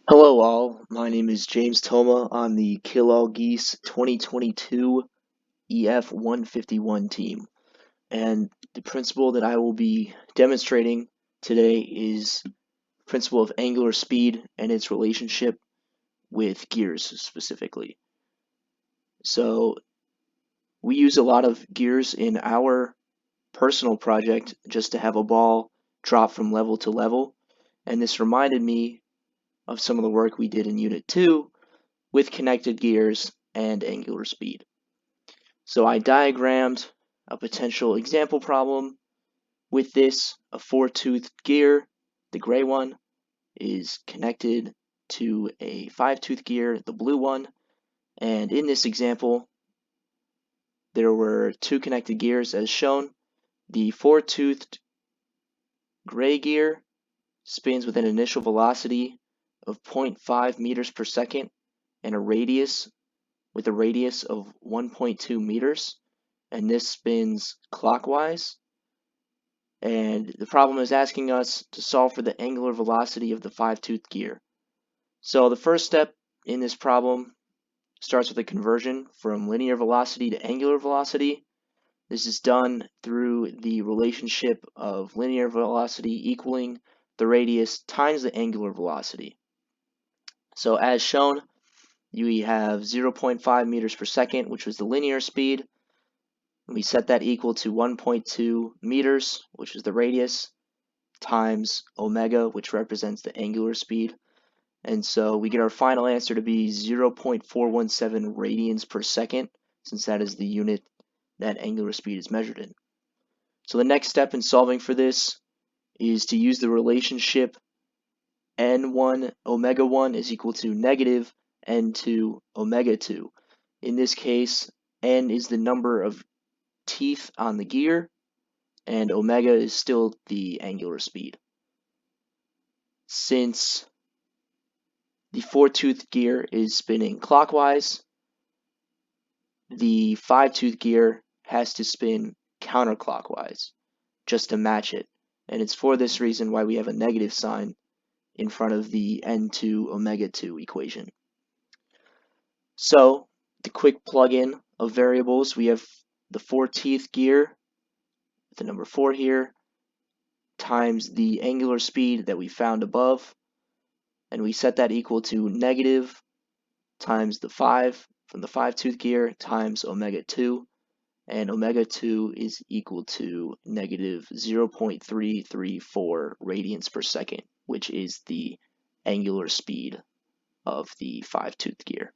Hello all, my name is James Toma on the Kill All Geese 2022 EF 151 team, and the principle that I will be demonstrating today is principle of angular speed and its relationship with gears specifically. So we use a lot of gears in our personal project just to have a ball drop from level to level, and this reminded me of some of the work we did in Unit 2 with connected gears and angular speed. So I diagrammed a potential example problem with this. A four-toothed gear, the gray one, is connected to a five-tooth gear, the blue one. And in this example, there were two connected gears as shown. The four-toothed gray gear spins with an initial velocity of 0.5 meters per second and a radius with a radius of 1.2 meters, and this spins clockwise. And the problem is asking us to solve for the angular velocity of the five-tooth gear. So the first step in this problem starts with a conversion from linear velocity to angular velocity. This is done through the relationship of linear velocity equaling the radius times the angular velocity. So as shown, we have 0.5 meters per second, which was the linear speed. And we set that equal to 1.2 meters, which is the radius, times omega, which represents the angular speed. And so we get our final answer to be 0.417 radians per second, since that is the unit that angular speed is measured in. So the next step in solving for this is to use the relationship n1 omega 1 is equal to negative n2 omega 2. In this case, n is the number of teeth on the gear, and omega is still the angular speed. Since the four-tooth gear is spinning clockwise, the five-tooth gear has to spin counterclockwise just to match it. And it's for this reason why we have a negative sign in front of the n2 omega 2 equation. So the quick plug-in of variables, we have the four-teeth gear, the number 4 here, times the angular speed that we found above, and we set that equal to negative times the 5 from the five-tooth gear times omega 2, and omega 2 is equal to negative 0.334 radians per second, which is the angular speed of the five-tooth gear.